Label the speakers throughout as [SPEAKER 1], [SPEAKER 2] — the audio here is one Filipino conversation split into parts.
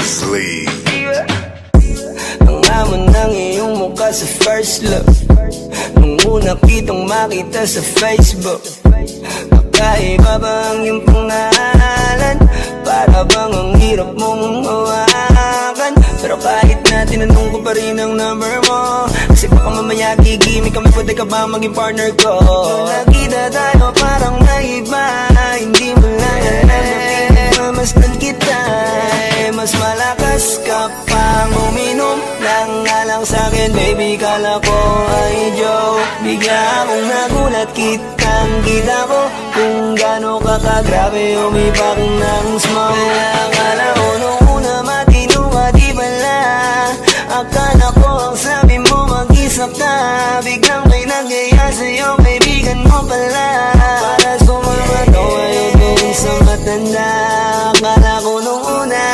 [SPEAKER 1] Sleep.
[SPEAKER 2] Ang amon ng iyong mukha sa first look, nung una kitang makita sa Facebook. Kakaiba ba ang iyong pangalan? Para bang ang hirap mong hawakan? Pero kahit na tinanong ko pa rin ang number mo, kasi baka mamaya gigimik kami, pwede ka ba maging partner ko? Nung nakita tayo parang naiba, hindi mo lang alam na pinagmamasdan kita. Mas malakas ka pang uminom lang nga lang sa'kin, baby, kala ko ay joke. Bigla akong nagulat, kitang-kita ko kung gaano ka kagrabe umipak ng smoke. Akala ko nung una matino ka, di pala. Akala ko ang sabi mo mag-isa ka, biglang may nagaya sa'yo, kaibigan mo pala. Para sumama to ayaw doon sa matanda. Akala ko nung una,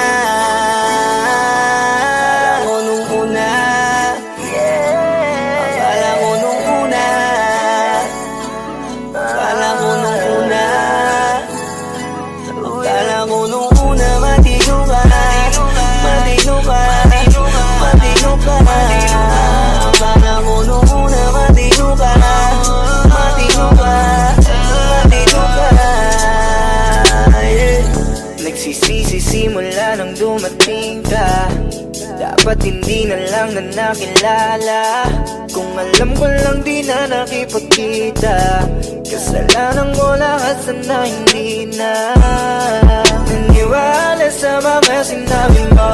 [SPEAKER 2] simula nang dumating ka, dapat hindi na lang na nakilala. Kung alam ko lang di na nakipagkita, kasalanan ko lahat, sana hindi na naniwala sa mga sinabi mo.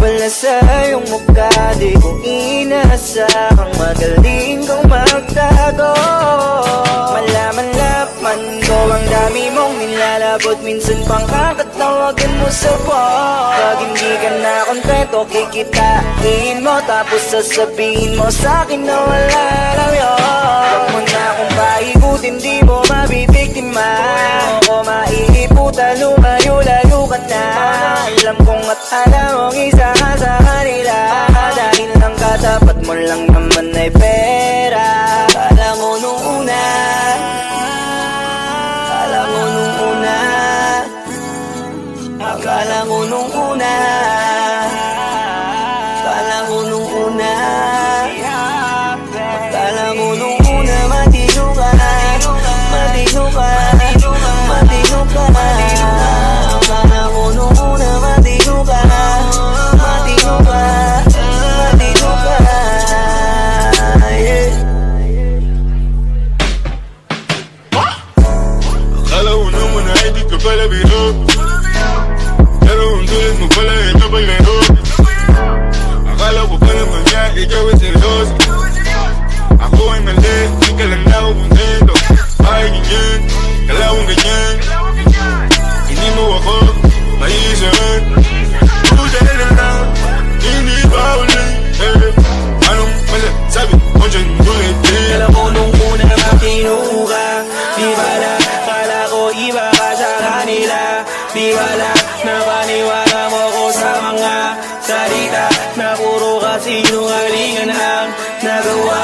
[SPEAKER 2] Wala sa iyong mukha, di ko inasahang magaling kong magtago. Malaman-laman ko ang dami mong nilalabot, minsan pang kakatawagan mo sa phone. Pag hindi ka na kontento, kikitain mo, tapos sasabihin mo sa'kin na wala lang yun. Huwag mo na akong paikutin, di mo mabibiktima. Huwag mo maiiputan, lumayo-layo ka na. Alam kong at alam mong isa ka sa kanila, dahil lang katapat mo lang naman ay pera. Akala mo nung una, akala mo nung una, akala mo nung una, akala mo nung una, akala mo nung una, matino ka, matino ka, matino ka. Akala mo nung una, matino ka, matino ka, matino ka, yeah.
[SPEAKER 3] Akala ko naman ay di ka pala biro, pero ang tulad mo pala ay kapaglaro. Akala ko pa naman niya, ikaw ay seryoso. Ako ay mali, di ka lang na ako kontento. Ay ganyan, kalawang ganyan, hindi mo ako maiisahan. Puta na lang, hindi ba ulit, anong masasabi mo dyan ulit?
[SPEAKER 2] Alam ko nung una matino ka, di bala, kala ko iba ka sa kanila. Di bala, napaniwala mo ko sa mga salita na puro kasinungalingan ang nagawa.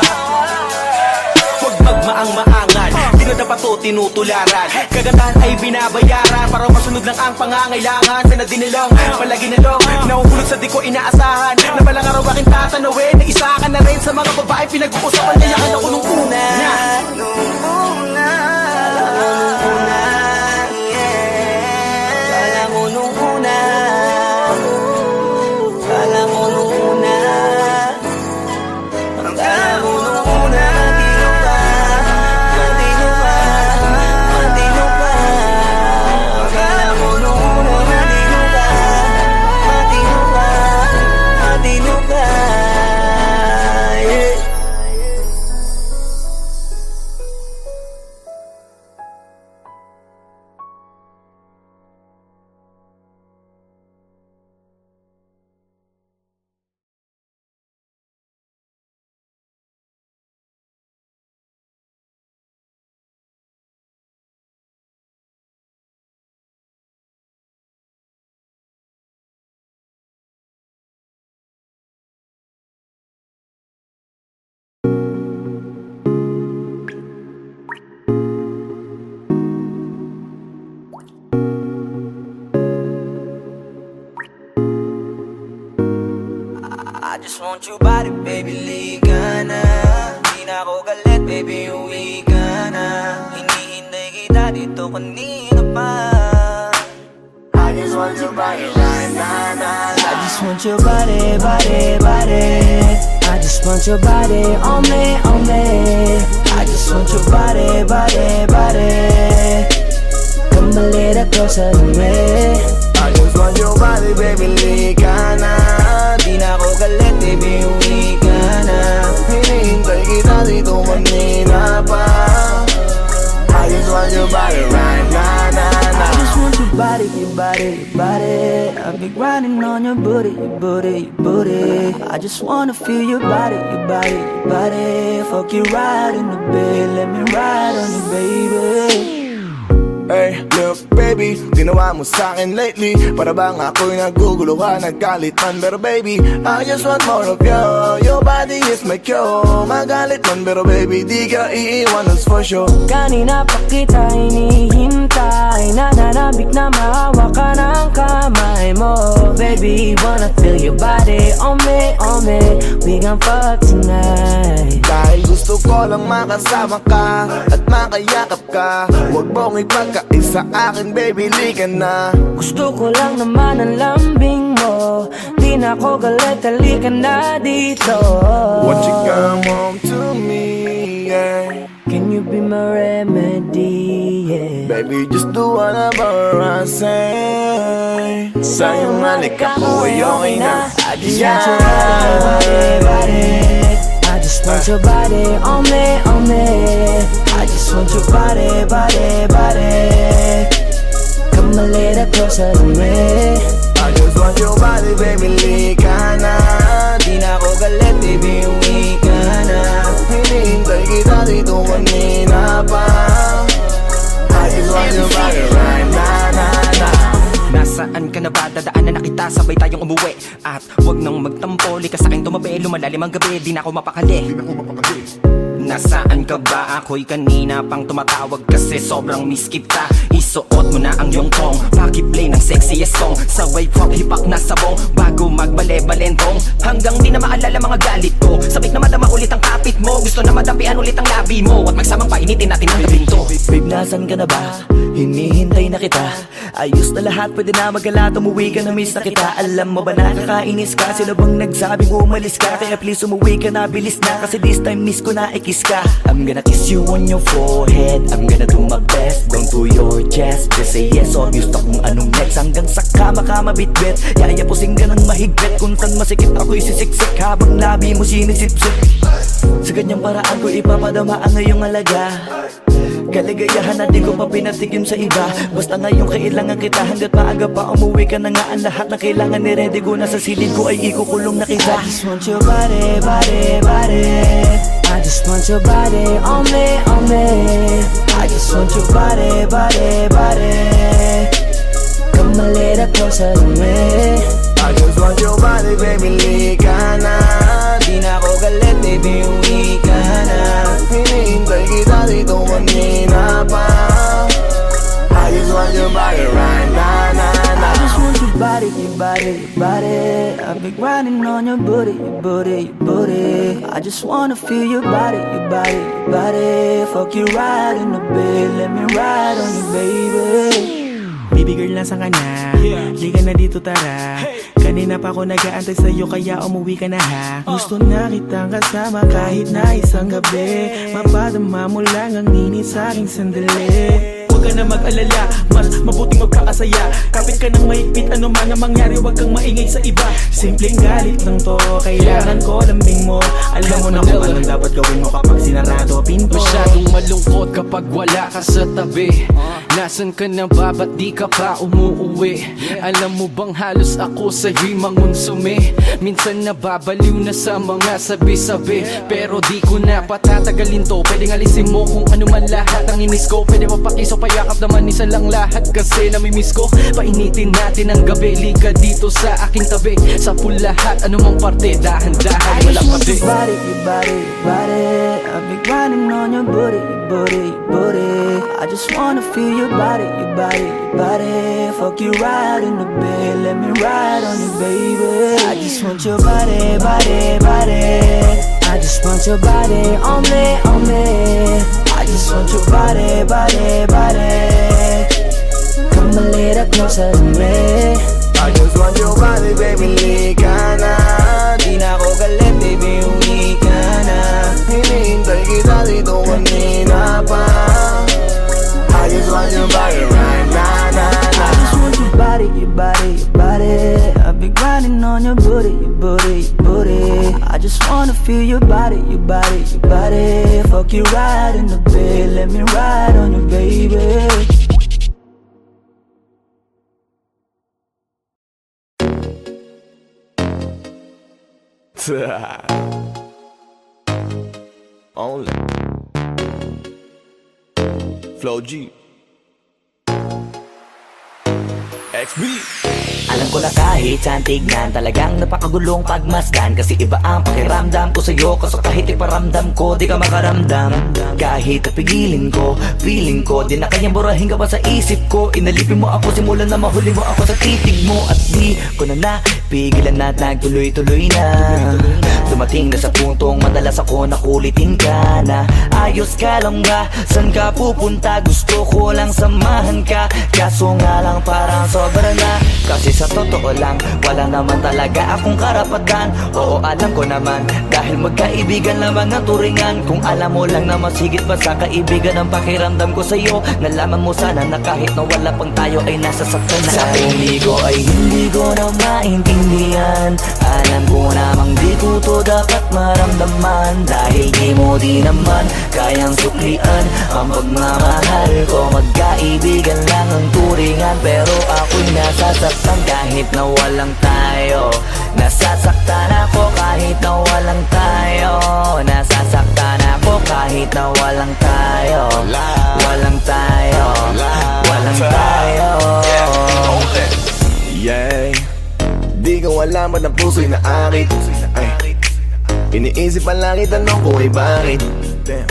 [SPEAKER 2] Huwag magmaang-maangan, di na dapat to tinutularan. Kagandahan ay binabayaran para masunod lang ang pangangailangan. Sana dinilang, palagi na lang nahuhulog sa di ko inaasahan, na balang araw aking tatanawin na isa ka na rin sa mga babae pinag-uusapan. Kaya ka na ko nung una, nung una, nung una, kala mo nung una, kala mo nung una, kala mo nung una, matino ka, matino ka, matino ka. Kala mo nung una, matino ka, matino ka, matino ka, yeah. just want your body, baby, liga na. Di na ako galit, baby, uwi ka na. Hinihintay kita dito kanina pa. I just want your body right now. I just want your body, body, body. I just want your body on me, on me. I just want your body, body, body. Come a little closer to me. I just want your body, baby, liga na. Di na ako galit, baby, uwi ka na. Hinihintay kita dito kanina pa. I just want your body right now, nah. I just want your body, your body, your body. I've been grinding on your booty, your booty, your booty. I just wanna feel your body, your body, your body. Fuck you right in the bed, let me ride on you, baby.
[SPEAKER 1] Hey, look baby, ginawa mo sa'kin lately. Para bang ako'y nagugulo ka, naggalit man. Pero baby, I just want more of you. Your body is my cure. Magalit man, pero baby, di ka iiwan, that's for sure.
[SPEAKER 2] Kanina pa kita hinihintay, nananabik na mahawa ka ng kamay mo. Baby, wanna feel your body on me, on me. We gon' fuck tonight.
[SPEAKER 1] Dahil gusto ko lang makasama ka at makayakap ka. Huwag mong ipagkaisa akin, baby, liga na.
[SPEAKER 2] Gusto ko lang naman ang lambing mo. Di na ako galit, halika na dito.
[SPEAKER 1] Won't you come home to me, yeah.
[SPEAKER 2] Can you be my remedy, yeah.
[SPEAKER 1] Baby, just do whatever I say. Sa'yong halik ako ay okay na.
[SPEAKER 2] I just want your body, body. I just want your body on me, on me. I just want your body, body, body. Come a little closer to me.
[SPEAKER 1] I just want your body, baby, liga na.
[SPEAKER 2] Di na ako galit, baby, uwi ka na.
[SPEAKER 1] Hinihintay kita dito kanina pa. I just want your body right now, nah.
[SPEAKER 4] Nasaan ka na ba? Dadaanan na kita, sabay tayong umuwi. At wag nang magtampo, lika sa'kin tumabi. Lumalalim ang gabi, di na ako mapakali. Nasaan ka ba? Ako'y kanina pang tumatawag kasi sobrang miss kita. Isuot mo na ang iyong tong, pakiplay ng sexiest song. Sabay pop hipak na sabong, bago magbale-balentong. Hanggang di na maalala mga galit ko. Sabik na madama ulit ang kapit mo. Gusto na madampian ulit ang labi mo. At magsamang painitin natin ang gabing to.
[SPEAKER 2] Babe, nasan ka na ba? Hinihintay na kita. Ayos na lahat, pwede na magalat. Umuwi ka na, miss na kita. Alam mo ba nakakainis ka? Sino bang nagsabing umalis ka? Kaya please umuwi ka na, bilis na. Kasi this time miss ko na ikiss ka. I'm gonna kiss you on your forehead. I'm gonna do my best, down to your chest. Just say yes, obvious to kung anong next. Hanggang sa kama ka mabitbit. Yayapusing ka ng mahigpit. Kung saan masikip ako'y sisiksik habang labi mo sinisipsip. Sa ganyang paraan ko ipapadama ang ngayong alaga. Kaligayahan na di ko pa pinatigim sa iba. Basta ngayon kailangan kita. Hanggat maaga pa umuwi ka na nga. Ang lahat na kailangan ni-ready ko na sa silid ko ay ikukulong na kita. I just want your body, body, body. I just want your body on me, on me. I just want your body, body, body. Come a little closer to me.
[SPEAKER 1] I just want your body, baby, liga na.
[SPEAKER 2] Di na ako galit, baby, uwi ka na.
[SPEAKER 1] Hinihintay kita dito kanina pa. I just want your body right now, nah.
[SPEAKER 2] I just want your body, your body, your body. I've been grinding on your booty, your booty, your booty. I just wanna feel your body, your body, your body. Fuck you right in the bed, let me ride on you, baby.
[SPEAKER 5] Baby girl, nasan ka na? Liga na dito, tara. Kanina pa ako nag-aantay sa'yo, kaya umuwi ka na ha. Gusto na kitang kasama kahit na isang gabi. Mapadama mo lang ang init sa'king sandali. Huwag ka na mag-alala, mas mabuting magpakasaya. Kapit ka ng mahigpit, ano man ang mangyari, huwag kang maingay sa iba. Simpleng galit lang to, kailangan ko lambing mo. Alam mo na kung anong dapat gawin mo kapag sinarado pinto.
[SPEAKER 6] Masyadong malungkot kapag wala ka sa tabi. Nasaan ka na ba? Ba't di ka pa umuuwi? Alam mo bang halos ako sa'yo'y mangonsume? Minsan nababaliw na sa mga sabi-sabi. Pero di ko na patatagalin to. Pwedeng alisin mo kung ano man lahat ang inis ko. Pwede mapakiso, payakap naman isa lang lahat. Kasi namimiss ko. Painitin natin ang gabi. Liga dito sa aking tabi. Sa pool lahat, anumang parte. Dahan-dahan, walang pati.
[SPEAKER 2] Your body, your body, your body. I've been grinding on your booty, your booty, your booty. I just wanna feel your body, your body, your body. Fuck you right in the bed, let me ride on you, baby. I just want your body, body, body. I just want your body on me, on me. I just want your body, body, body. Come a little closer to me.
[SPEAKER 1] I just want your body, baby, lika na.
[SPEAKER 2] Di na ako galit, baby, uwi ka na.
[SPEAKER 1] Hinihintay kita dito kanina pa. I just want your body right now, na, na.
[SPEAKER 2] I just want your body, your body, your body. I've been grinding on your booty, your booty, your booty. I just wanna feel your body, your body, your body. Fuck you right in the bed, let me ride on you, baby.
[SPEAKER 1] Only Flow G XB.
[SPEAKER 2] Alam ko na kahit saan tignan, talagang napakagulong pagmasdan. Kasi iba ang pakiramdam ko sa'yo, kaso kahit iparamdam ko, di ka makaramdam. Kahit napigilin ko, feeling ko, di na kayang burahin ka pa sa isip ko. Inalipin mo ako, simulan na mahuli mo ako sa titig mo. At di ko na napigilan na nagtuloy-tuloy na. Dumating na sa puntong madalas ako nakulitin ka na. Ayos ka lang ba? San ka pupunta? Gusto ko lang samahan ka. Kaso nga lang parang sobra na. Kasi sa totoo lang, wala naman talaga akong karapatan. Oo, alam ko naman, dahil magkaibigan lamang ang turingan. Kung alam mo lang na mas higit pa sa kaibigan ang pakiramdam ko sa'yo, nalaman mo sana na kahit na wala pang tayo ay nasasaktan na. Sa pumigo ay hindi ko na maintindihan. Alam ko namang di ko to dapat maramdaman. Dahil di mo di naman kayang suklian ang pagmamahal ko. Magkaibigan lang ang turingan, pero ako'y nasasaktan kahit na walang tayo. Nasasaktan ako kahit na walang tayo. Nasasaktan ako kahit na walang tayo. Walang tayo. Walang tayo.
[SPEAKER 1] Yeah. Di ko alam ba't ang puso'y naakit. Ay, iniisip pa lang itanong ko ay bakit. Damn.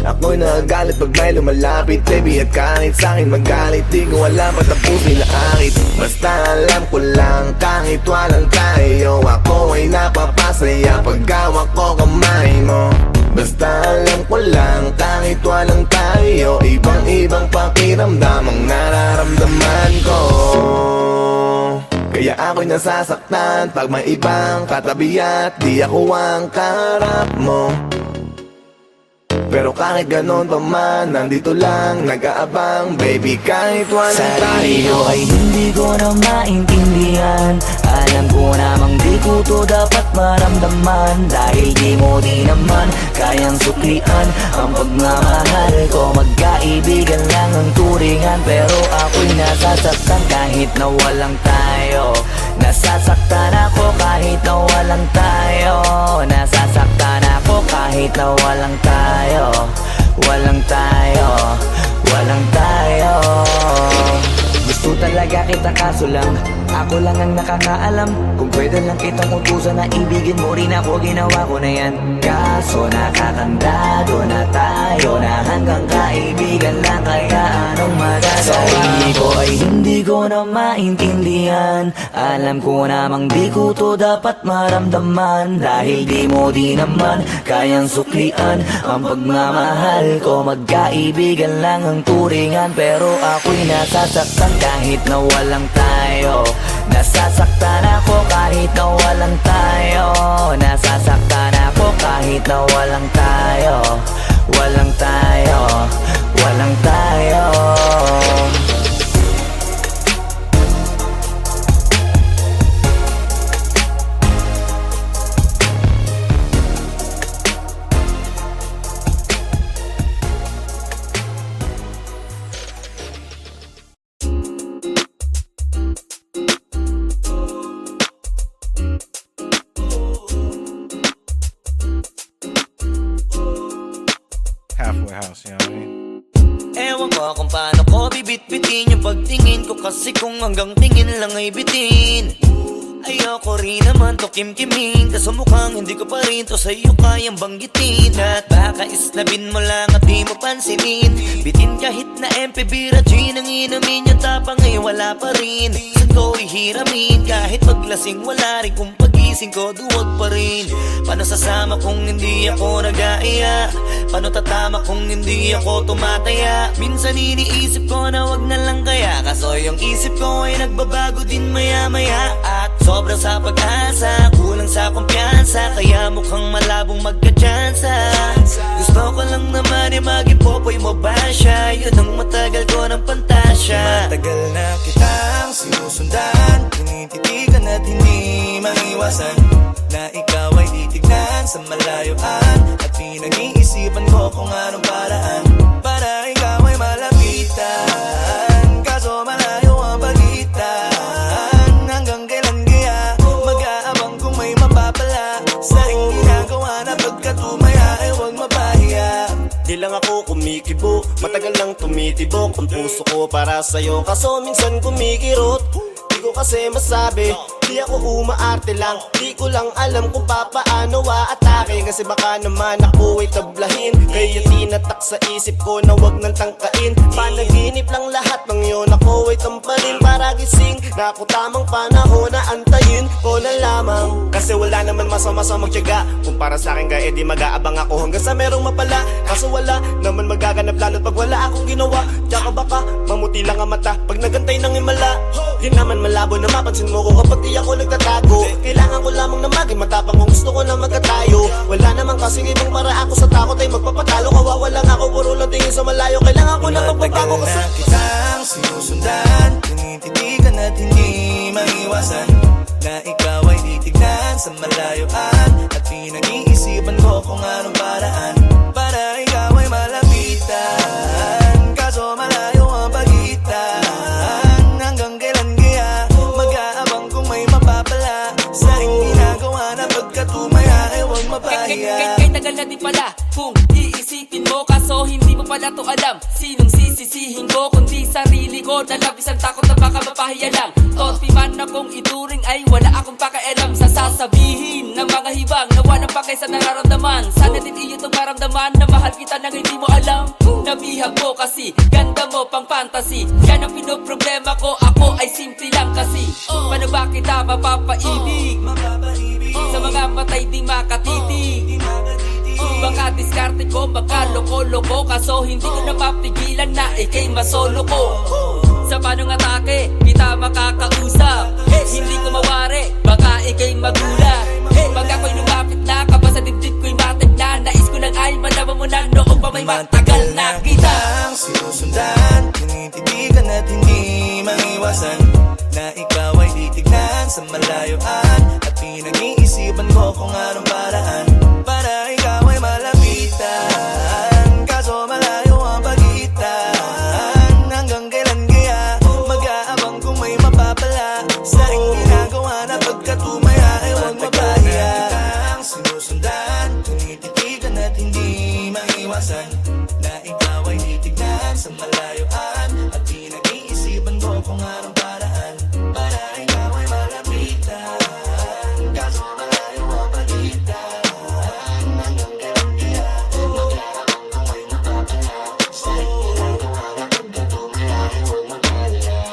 [SPEAKER 1] Ako'y nagagalit pag may lumalapit, baby, at kahit sa'kin magalit. Di ko alam ba't ang puso'y naakit. Basta alam ko lang kahit walang tayo, ako ay napapasaya pag hawak ko kamay mo. Basta alam ko lang kahit walang tayo, ibang-ibang pakiramdam ang nararamdaman ko. Kaya ako'y nasasaktan pag may ibang katabi at di ako ang kaharap mo. Pero kahit ganon pa man, nandito lang nag-aabang, baby, kahit walang
[SPEAKER 2] sarili
[SPEAKER 1] tayo.
[SPEAKER 2] ko ay hindi ko na maintindihan. Alam ko namang di ko to dapat maramdaman. Dahil di mo di naman kayang suklian ang pagmamahal ko. Magkaibigan lang ang turingan, pero ako'y nasasaktan kahit na walang tayo. Nasasaktan ako kahit na walang tayo. Nasasaktan ako kahit na walang tayo. Walang tayo. Walang tayo. Gusto talaga kita kaso lang ako lang ang nakakaalam. Kung pwede lang kitang utusan na ibigin mo rin ako, ginawa ko na yan. Kaso nakakandado na tayo na hanggang kaibigan lang, kaya anong magagawa? Sa sarili ko ay hindi ko na maintindihan. Alam ko namang di ko to dapat maramdaman. Dahil di mo di naman kayang suklian ang pagmamahal ko. Magkaibigan lang ang turingan, pero ako'y nasasaktan kahit na walang tayo. Nasasaktan ako kahit na walang tayo. Nasasaktan ako kahit na walang tayo. Walang tayo. Walang tayo.
[SPEAKER 7] Halfway house, you know what I mean?
[SPEAKER 2] Ewan ko kung paano ko bibit-bitin yung pagtingin ko, kasi kung hanggang tingin lang ay bitin. Ayoko rin naman to kimkimin, kaso mukhang hindi ko pa rin to sa'yo kayang banggitin. At baka islabin mo lang at di mo pansinin. Bitin kahit na MP Bira Gin ang inumin, yung tapang ngayon wala pa rin. Saan ko ihiramin, kahit paglasing wala rin. Kung pagising ko duwag pa rin. Paano sasama kung hindi ako nag-aaya? Paano tatama kung hindi ako tumataya? Minsan iniisip ko na wag na lang kaya, kaso yung isip ko ay nagbabago din maya-maya. At sobrang sa pag-asa, kulang sa kumpiyansa, kaya mukhang malabong magka-tsansa. Gusto ko lang naman ay mag-ipopoy mo ba siya? Yun ang matagal ko ng pantasya. Matagal na kitang sinusundan, tinititigan at hindi maiwasan na ikaw ay titignan sa malayuan. At pinag-iisipan ko kung anong paraan para ikaw ay malapitan. Kaso malayo ang pagitan, hanggang kailan kaya mag-aabang kung may mapapala sa iyong ginagawa na pagkatumaya ay huwag mapahiya.
[SPEAKER 8] Di lang ako kumikibo, matagal lang tumitibok ang puso ko para sa'yo, kaso minsan kumikirot. Di ko kasi masabi, di ako umaarte lang, di ko lang alam kung papaano aatake. Kasi baka naman ako ay tablahin, kaya tinatak sa isip ko na wag nang tangkain. Panaginip lang lahat ng yun, ako ay tamparin para gising na ako tamang panahon na antayin ko na lamang. Kasi wala naman masama sa magtiyaga, kung para sa akin ka edi mag-aabang ako hanggang sa merong mapala. Kaso wala naman magaganap lalo't pag wala akong ginawa. Tsaka baka mamuti lang ang mata pag nagantay ng himala. Di naman malabo na mapansin mo ko kapag di ako nagtatago. Kailangan ko lamang na maging matapang kung gusto ko na magkatayo. Wala naman kasing ibang para ako sa takot ay magpapatalo. Kawawa lang ako, puro lang tingin sa malayo. Kailangan ko na magpapago kasi
[SPEAKER 2] na kitang sinusundan, tinititigan at hindi maiwasan na ikaw ay titignan sa malayuan. At pinag-iisipan ko kung anong paraan para ikaw ay malapitan. Kaso malayo ang pagitan, hanggang kailan kaya mag-aabang kung may mapapala sa iyong ginagawa na pagkatumaya ay huwag mapahiya.
[SPEAKER 9] Kay tagal na din pala kung iisipin mo, kaso hindi mo pala to alam. Sinong sisisihin ko kundi sarili ko, na labis ang takot na baka mapahiya lang. Torpi man akong ituring ay wala akong pakialam sa sasabihin ng mga hibang na walang pakay sa nararamdaman. Sana din iyo itong maramdaman na mahal kita nang hindi mo alam. Nabihag mo kasi, ganda mo pang fantasy. Yan ang pinoproblema ko, ako ay simple lang kasi. Paano ba kita mapapaibig sa mga matay di makatitig? Baka diskarte ko, baka loko-loko, kaso hindi ko napapigilan na ikay masolo ko. Sa panong atake, kita makakausap. Hindi ko mawari, baka ikay magulat. Pag ako'y lumapit na, kaba sa dibdib ko'y matig na. Nais ko lang ay malaman mo na noong pa may matagal na kita.
[SPEAKER 2] Sinusundan, tinititigan at hindi maiwasan na ikaw ay titignan sa malayuan. At pinag-iisipan ko kung anong paraan para ikaw ay malapitan. Kaso malayo ang pagitan, hanggang kailan kaya mag-aabang kung may mapapala sa iyong ginagawa na pagkatumaya ay huwag mapahiya. Sinusundan, tinititigan at hindi maiwasan na ikaw ay titignan sa malayuan. At pinag-iisipan ko kung anong paraan para ikaw ay malapitan. Kaso malayo ang pagitan, hanggang kailan kaya mag-aabang kung may mapapala sa iyong ginagawa na pagkatumaya ay huwag mapahiya.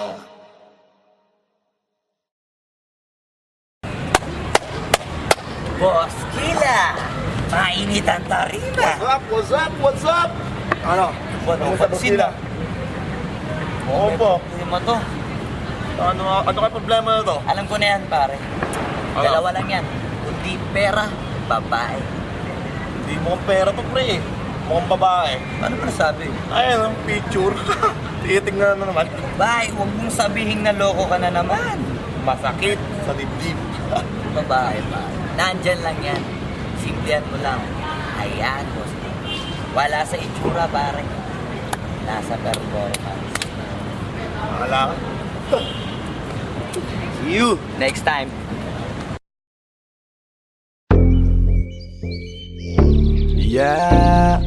[SPEAKER 10] Boss Kila, mainit ang tarima.
[SPEAKER 1] What's up? What's up? Ano?
[SPEAKER 10] Ano sa Kila?
[SPEAKER 1] Oo po.
[SPEAKER 10] Hindi mo to.
[SPEAKER 1] Ano kayo problema na to?
[SPEAKER 10] Alam ko na yan, pare. Dalawa lang yan. Kundi pera, babae.
[SPEAKER 1] Hindi mo pera to, pre. Mukhang babae.
[SPEAKER 10] Ano ba nasabi?
[SPEAKER 1] Ayun, ang picture. Titingnan na naman.
[SPEAKER 10] Babae, huwag mong sabihin na loko ka na naman.
[SPEAKER 1] Masakit sa dibdib.
[SPEAKER 10] Babae, pare. Nandyan lang yan. Simplihan mo lang. Ayan, boss. Wala sa itsura, pare. Nasa performance.
[SPEAKER 1] Wala ka. See you
[SPEAKER 10] next time.
[SPEAKER 1] Yeah.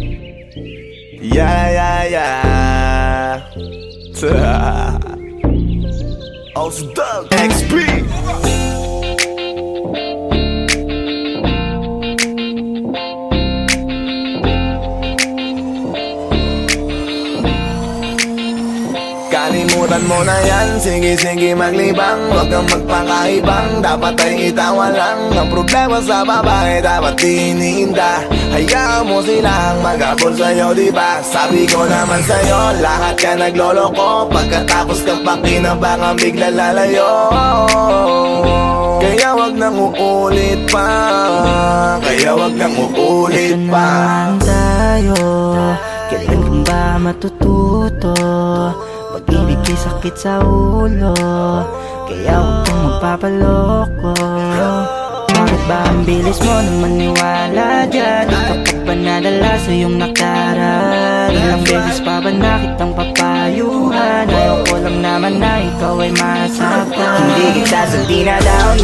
[SPEAKER 1] Oh, so Doug XP. Kalimutan mo na yan, sige maglibang. Huwag kang magpakaibang, dapat ay itawa lang. Ang problema sa babae, dapat tinihinda. Hayaan mo silang mag-abol sa'yo, diba? Sabi ko naman sa'yo, lahat ka nagloloko. Pagkatapos kang pakinabangan, bigla lalayo. Kaya wag nang uulit pa, kaya wag nang uulit
[SPEAKER 5] Ito
[SPEAKER 1] pa.
[SPEAKER 5] naman tayo, kailan kang ba matututo? Pag-ibig ay sakit sa ulo, kaya wag kang magpapaloko. Bakit ba ang bilis mo na maniwala dyan? Di ka pa ba nadala sa iyong nakaraan? Ilang beses pa ba nakitang papayuhan? Ayaw ko lang naman na ikaw ay masaktan. Hindi kita sabi na down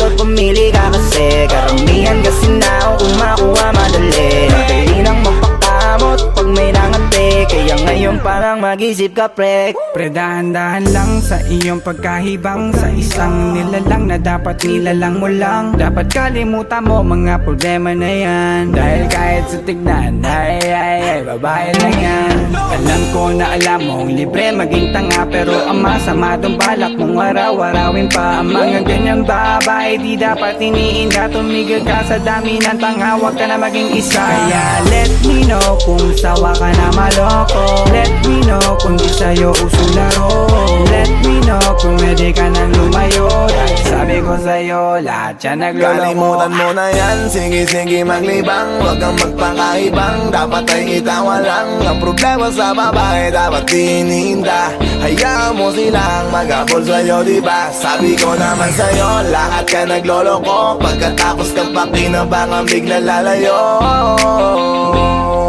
[SPEAKER 5] Pag pumili ka kasi karamihan kasi na kung makuha madali. Madali nang mapakamot pag may nangante. Kaya ngayon parang mag-isip ka pre.
[SPEAKER 11] Pre, dahan-dahan lang sa iyong pagkahibang. Sa isang nilalang na dapat nilalang mo lang. Dapat kalimutan mo mga problema na yan. Dahil kahit sa tignan, ay, babae lang yan. Alam ko na alam mong libre maging tanga, pero ang masama dong balak mong araw-arawin pa. Ang mga ganyang babae di dapat iniinda. Tumigil ka sa dami ng tanga, wag ka na maging isa. Kaya let me know kung sawa ka na maloko. Let me know kung di sa'yo uso laro. Let me know kung pwede ka nang lumayo. Dahil sabi ko sa'yo, lahat yan nagloloko.
[SPEAKER 1] Kalimutan mo na yan, sige maglibang. Huwag kang magpakaibang, dapat ay itawa lang. Ang problema sa babae, dapat tinihinda. Hayaan mo silang mag-abol sa'yo, diba? Sabi ko naman sa'yo, lahat ka nagloloko. Pagkatapos kang pakinabangan, bigla lalayo.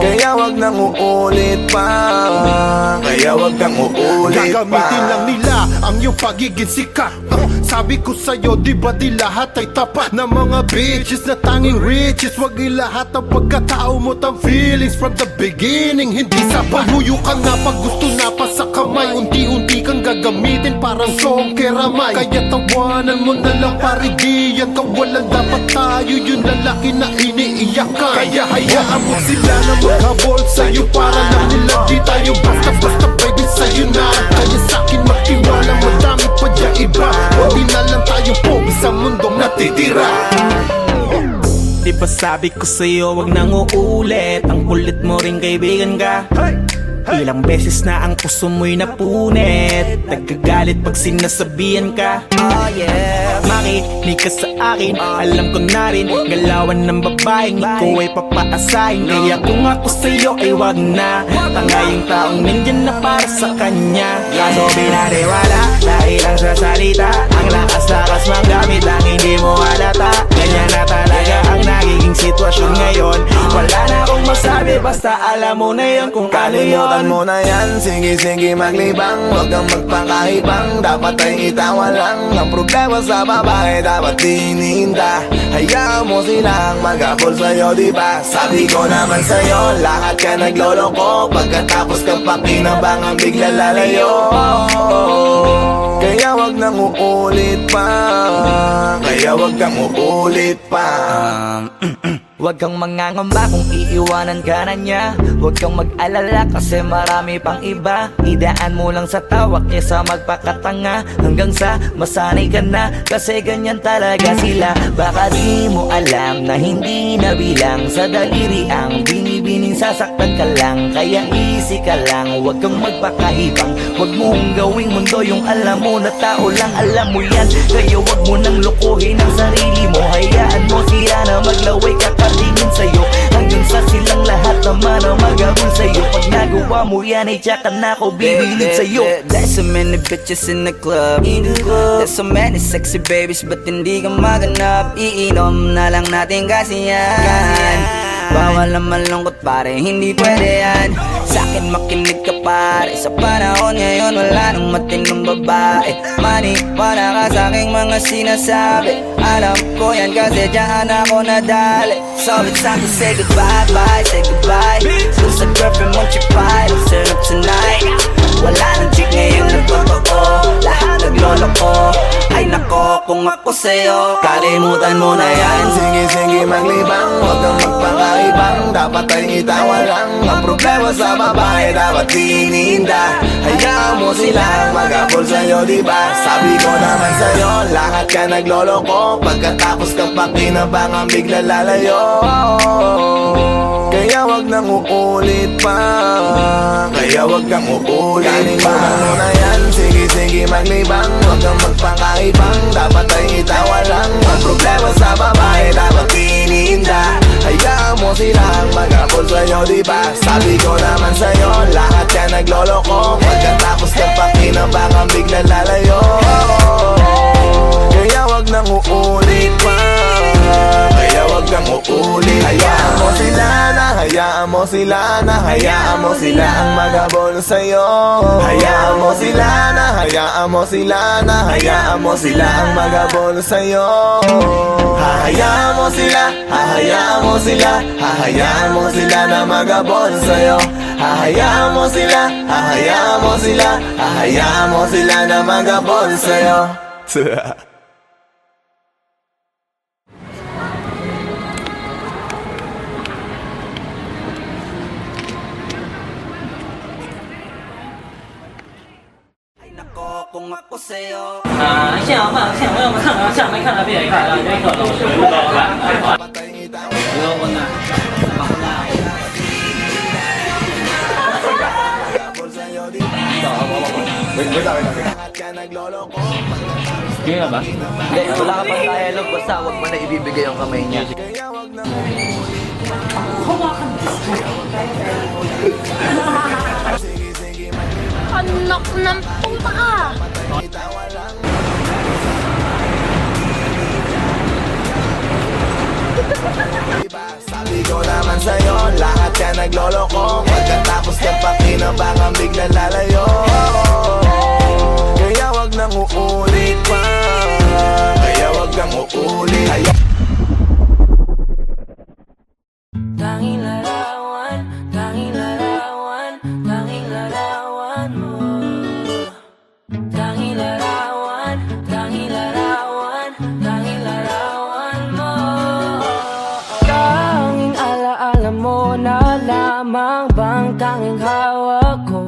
[SPEAKER 1] Kaya wag nang uulit pa, kaya wag kang uulit pa.
[SPEAKER 12] Gagamitin lang nila ang iyong pagiging sikat. Sabi ko sa'yo, di ba di lahat ay tapat na mga bitches na tanging riches. Wag ilahat ang pagkatao mo tang feelings from the beginning. Hindi sapat, huyo ka nga pag gusto na pa sa kamay. Unti-unti kang gagamitin parang song keramay. Kaya tawanan mo na lang paridiyan. Kawalan dapat tayo yung lalaki na iniiyakan. Kaya hayaan mo sila na maghabol sa'yo para lang nila di tayo basta-basta baby sa'yo na. Kaya sa'kin magtiwala, madami pa dyan iba. Hindi na lang tayo pogi sa mundong natitira.
[SPEAKER 5] Di ba sabi ko sa'yo wag nang uulit? Ang kulit mo rin kaibigan ka. Ilang beses na ang puso mo'y napunit. Nagkagalit pag sinasabihan ka. Oh yeah, makinig ka sa akin. Alam ko na rin galawan ng babaeng ikaw ay papaasahin. Kaya kung ako sa'yo ay wag na. Tanga yung taong nandyan na para sa kanya. Kaso binariwala dahil lang sa salita. Ang lakas-lakas mang gamit lang hindi mo halata. Ganyan na talaga ang nagiging sitwasyon ngayon. Wala na akong masabi basta alam mo na yun kung ano yun.
[SPEAKER 1] Kalimutan mo na yan, sige maglibang. Huwag kang magpakaibang, dapat ay itawa lang. Ang problema sa babae, dapat tinihinda. Hayaan mo silang mag-abol sa'yo, diba? Sabi ko naman sa'yo, lahat ka nagloloko. Pagkatapos kang pakinabangan, bigla lalayo. Kaya wag nang uulit pa, kaya wag kang uulit pa.
[SPEAKER 10] Huwag kang mangangamba kung iiwanan ka na niya. Huwag kang mag-alala kasi marami pang iba. Idaan mo lang sa tawa kesa magpakatanga. Hanggang sa masanay ka na kasi ganyan talaga sila. Baka di mo alam na hindi nabilang sa daliri ang binibining sasaktan ka lang. Kaya easy ka lang, huwag kang magpakahibang. Huwag mong gawing mundo yung alam mo na tao lang alam mo yan. Kaya huwag mo nang lukuhin ang sarili mo. Hayaan mo sila na maglaway kakatingin sa'yo. Hanggang sa silang lahat naman ang mag-abol sa'yo. Pag nagawa mo yan ay tsaka na ako bibilid sa'yo.
[SPEAKER 2] There's so many bitches in the club. There's so many sexy babies but hindi ka maganap. Iinom na lang natin kasi yan. Bawal ang malungkot pare, hindi pwede yan. Sa'kin makinig ka pare, sa panahon ngayon wala nang matinong babae. Maniwala ka sa'king mga sinasabi. Alam ko yan kasi dyan ako nadali. So it's time to say goodbye, bye, say goodbye. So sa girlfriend mo chipay, let's turn up tonight. Wala nang chick ngayon na totoo, lahat nagloloko. Ay nako, kung ako sa'yo. Kalimutan mo na yan.
[SPEAKER 1] Sige maglibang, huwag kang magpakaibang. Dapat ay itawa lang. Ang problema sa babae dapat tinihinda. Hayaan mo silang mag-abol sa'yo, diba? Sabi ko naman sa'yo, lahat ka nagloloko. Pagkatapos ka pakinabangan bigla lalayo. Kaya wag nang uulit pa. Kaya wag nang uulit pa. Kalimutan mo na yan. Sige maglibang, huwag kang magpakaibang. Dapat ay itawa lang. Ang problema sa babae dapat tinihinda. Hayaan mo silang mag-abol sa'yo, diba? Sabi ko naman sa'yo, lahat ka nagloloko. Pagkatapos ka pakinabangan bigla lalayo. Kaya wag nang uulit pa. Kaya wag kang uulit. Hayaan mo sila na, hayaan mo sila na, hayaan mo sila ang mag-abol sa'yo. Hayaan mo sila na, hayaan mo sila na, hayaan mo sila ang mag-abol sa'yo. Hahayaan mo sila, hahayaan mo sila, hahayaan mo sila na mag-abol sa'yo. Hahayaan mo sila, hahayaan mo sila, hahayaan mo sila na mag-abol sa'yo.
[SPEAKER 2] Kung ako sa'yo.
[SPEAKER 9] 我们看啊，下面看那边也看啊，这个都是不高了。不要问啊。 Sige na ba?
[SPEAKER 10] Hindi, wala ka pang dialogue. Basta huwag mo na ibibigay yung kamay niya.
[SPEAKER 13] Anak ng puta!
[SPEAKER 1] Sabi ko naman sa'yo, lahat ka nagloloko. Pagkatapos ka pakinabangan bigla lalayo. Kaya wag nang uulit pa. Kaya wag kang uulit.
[SPEAKER 2] Tanging larawan, tanging larawan, tanging larawan mo. Tanging larawan, tanging larawan, tanging larawan mo. Tanging alaala mo na lamang bang tanging hawak ko.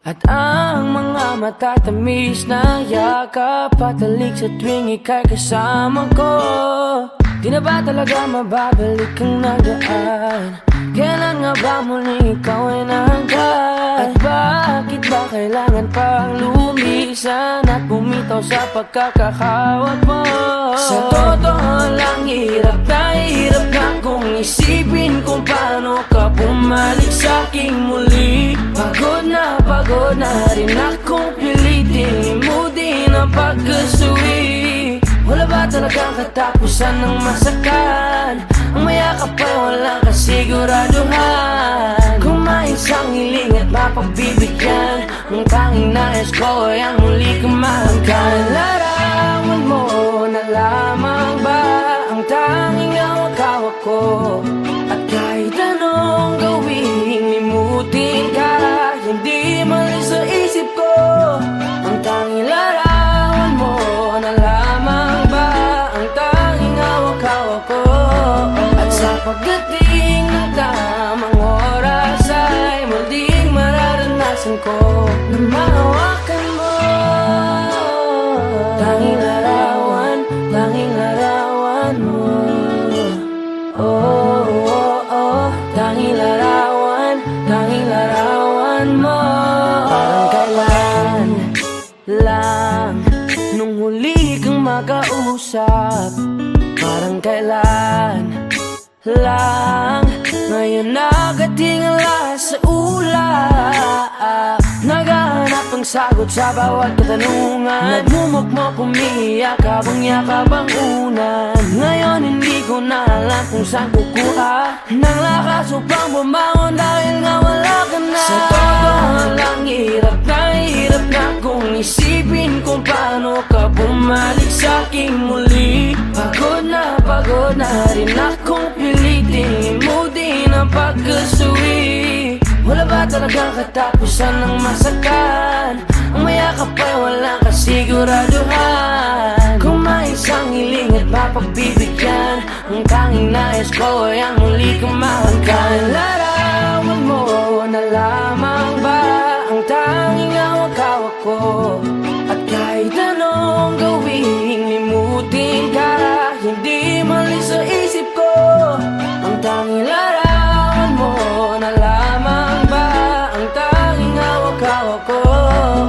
[SPEAKER 2] At ang mga matatamis na yakap patalik sa tuwing ika'y kasama ko. Di na ba talaga mababalik ang nagaan? Kailan nga ba muli ikaw ay nahanggan? At bakit ba kailangan pang lumisan at bumitaw sa pagkakahawak mo? Sa totoo lang hirap na kung isipin kung paano ka bumalik sa'king muli. Pagod na rin akong pilitin limutin ang pagkasuwi. Wala ba talagang katapusan ng masakan? Ang mayakap ay walang kasiguraduhan. Kung may isang hiling at mapagbibigyan, ang tanging nais ko ay ang muli kang mahanggan. Larawan mo na lamang ba ang tanging hawak-hawak ko? At kahit anong gawin, limutin ka, hindi malis sa isip ko. Ang tanging larawan mo na lamang ba ang tanging hawak-hawak ko? At sa pagdating ng tamang oras ay muling mararanasan ko na mahawakan mo. Tanging larawan mo. Oh, oh, oh. Tanging larawan mo. Parang kailan lang nung huli kang makausap. Parang kailan lang ngayon nakatingala sa ulap. Naghahanap ng sagot sa bawat katanungan. Nagmumukmok umiiyak habang yakap ang unan. Ngayon hindi ko na alam kung saan kukuha ng lakas upang bumangon dahil nga wala ka na. Sa totoo lang hirap na kung isipin kung paano ka bumalik sa'king muli. Pagod na rin akong pilitin limutin ang pagkasuwi. Wala ba talagang katapusan ng masakan? Ang mayakap ay walang kasiguraduhan. ang hiling at mapagbibigyan. Ang tanging nais ko ay ang muli kang mahangkan. Larawan mo na lamang ba ang tanging hawak-hawak ko? At kahit anong gawin, limutin ka, hindi mali sa isip ko. Ang tanging larawan mo na lamang ba ang tanging hawak-hawak ko?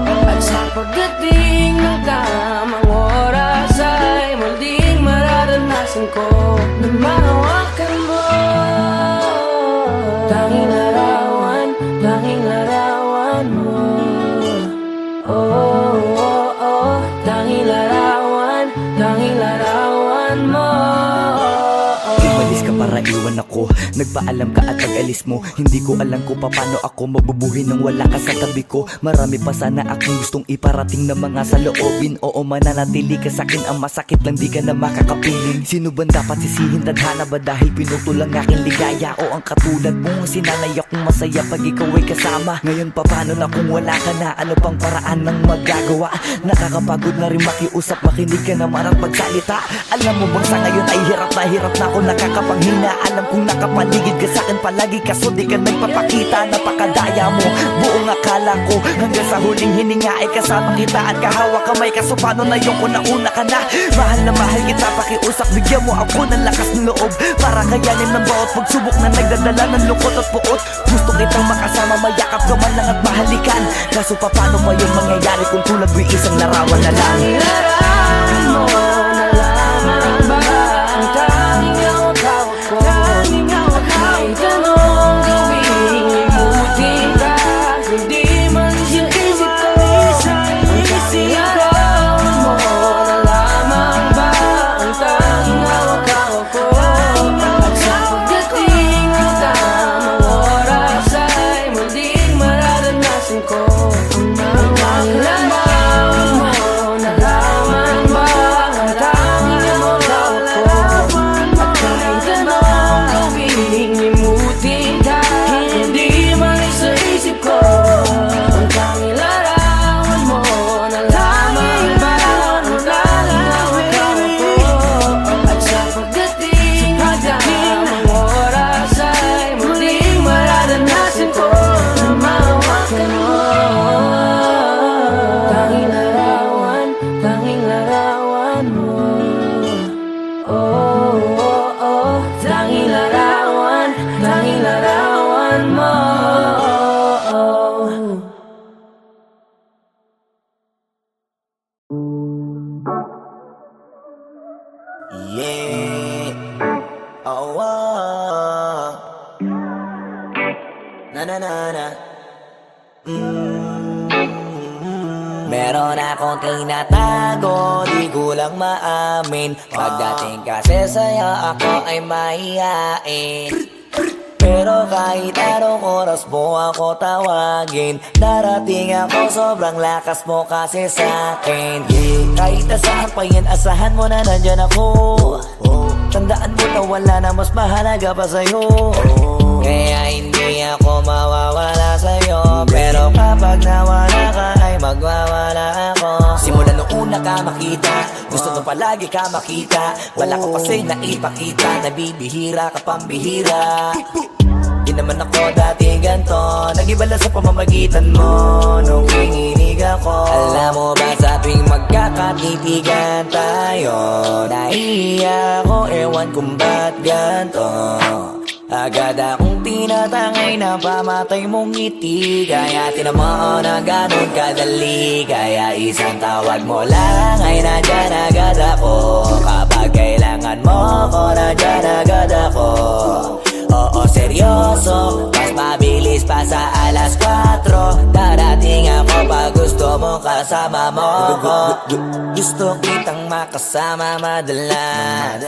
[SPEAKER 2] At sa pagdating ng tamang oras ay muling mararanasan ko na mahawakan mo. Tanging larawan mo. Oh, oh, oh, tanging larawan mo.
[SPEAKER 10] Umalis ka para iwan ako. Nagpaalam ka at pag-alis mo, hindi ko alam kung paano ako mabubuhay nang wala ka sa tabi ko. Marami pa sana akong gustong iparating na mga saloobin. Oo, mananatili ka sa'kin, ang masakit lang di ka na makakapiling. Sino ba dapat sisihin? Tadhana ba dahil pinutol ang aking ligaya? O ang katulad mo, sinanay akong masaya pag ikaw ay kasama. Ngayon pa paano na kung wala ka na? Ano pang paraan ng magagawa? Nakakapagod na rin makiusap, makinig ka naman at magsalita. Alam mo bang sa ngayon ay hirap na ako, nakakapanghina. Alam kong nakapaligid ka sa'kin palagi, kaso di ka nagpapakita. Napakadaya mo, buong akala ko, hanggang sa huling hininga ay kasama kita at kahawak kamay. Kaso paano na yung una ka na? Mahal na mahal kita, pakiusap, bigyan mo ako ng lakas ng loob para kayanin ng bawat pagsubok na nagdadala ng lungkot at puot. Gusto kitang makasama, mayakap ka man lang at mahalikan. Kaso paano pa yung mangyayari kung tulad mo'y isang larawan na lang?
[SPEAKER 2] Larawan mo na lamang ba ang tanging hawak-hawak ko? Kahit anong gawin, limutin ka, hindi man yung isip ko. Ang tanging larawan mo na lamang ba ang tanging hawak-hawak ko? At sa pagdating ng tamang oras ay muling mararanasan ko ang tanging larawan mo na lamang ba ang tanging hawak-hawak ko? At kahit anong gawin, limutin ka, hindi mali sa isip ko. Ang tanging larawan mo na lamang ba ang tanging hawak-hawak ko? At sa pagdating ng tamang oras ay muling mararanasan ko na mahawakan mo. Tanging larawan mo. Oh, oh, oh, tanging larawan mo.
[SPEAKER 8] Yeah. Oh, oh. Na na na na. Meron akong tinatago, di ko lang maamin. Pagdating kasi sa'yo, ako ay mahihain. Pero kahit anong oras mo ako tawagin, darating ako, sobrang lakas mo kasi sa'kin. Kahit asahan pa yan, asahan mo na nandyan ako. Tandaan mo na wala na mas mahalaga pa sa'yo. Kaya hindi ako mawawala sa'yo. Pero kapag nawala ka ay magwawala ako. Simula nung una ka makita, gusto mo palagi ka makita. Wala ko kasi naipakita, nabibihira ka pambihira. Di naman ako dati ganto, nag-iba sa pamamagitan mo nung kininig ako. Alam mo ba sa tuwing magkakatitigan tayo, nahihiya ako, ewan kung ba't ganto. Agad akong tinatangay na pamatay mong ngiti. Kaya tinamaan na ganun kadali. Kaya isang tawag mo lang ay nandyan agad ako. Kapag kailangan mo ko, nandyan agad ako. Oo, seryoso, mas mabilis pa sa alas 4. Darating ako pag gusto mo kasama mo ko. Gusto kitang makasama madalas,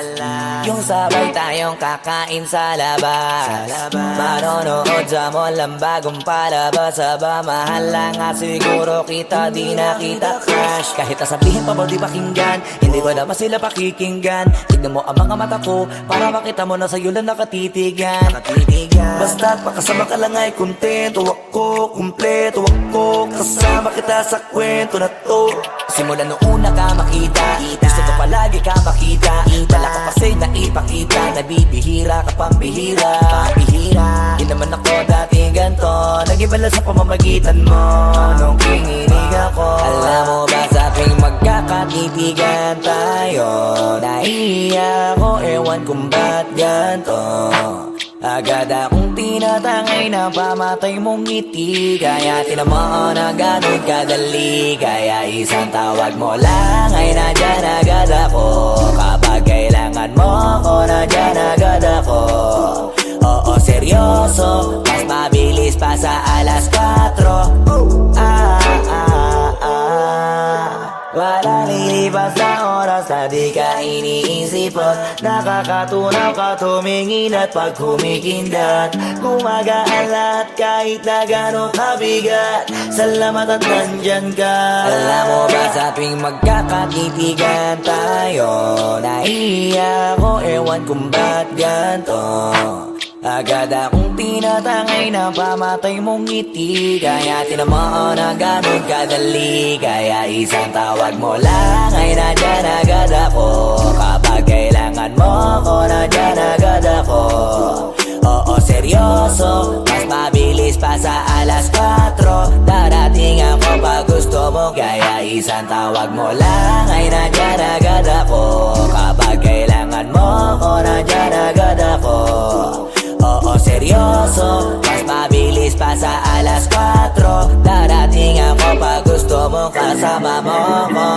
[SPEAKER 8] yung sabay tayong kakain sa labas, manonood sa mall ang bagong palabas. Aba, mahal lang nga siguro kita, di na kita crush. Kahit nasabihin pa ba di pakinggan, hindi ko naman sila pakikinggan. Tignan mo ang mga mata ko, para makita mo na sa'yo lang nakatitigan. Basta't makasama ka lang ay kontento ako, kumpleto ako. Kasama kita sa kwento na to. Simula nung una ka makita, gusto ko
[SPEAKER 10] palagi ka makita. Wala ka kasi naipakita, nabibihira ka pang bihira. Di naman ako dati ganto, nag-iba lang sa pamamagitan mo nung kininig ako. Alam mo ba sa tuwing magkakatitigan tayo, naiiyak ako, ewan kung ba't ganto. Agad akong tinatangay na pamatay mong ngiti, kaya tinamaan na ganun kadali. Kaya isang tawag mo lang ay nandyan agad ako. Kapag kailangan mo ako, nandyan agad ako. Oo, seryoso, mas mabilis pa sa alas 4. Walang lilipas na oras na di ka iniisip at nakakatunaw ka tumingin at pag humikindat gumagaan lahat kahit na gano'ng kabigat. Salamat at nandyan ka. Alam mo ba sa tuwing magkakatitigan tayo, naiiyak ako, ewan kung ba't ganto. Agad akong tinatangay na pamatay mong ngiti, kaya tinamaan na ganun kadali. Kaya isang tawag mo lang ay nandyan agad ako. Kapag kailangan mo ako, nandyan agad ako. Oo, seryoso, mas mabilis pa sa alas 4. Darating ako pag gusto mo, kaya isang tawag mo lang ay nandyan agad ako. Kapag kailangan mo ako, nandyan agad ako. Oo, seryoso, mas mabilis pa sa alas 4. Darating ako pag gusto mo, kasama mo ako.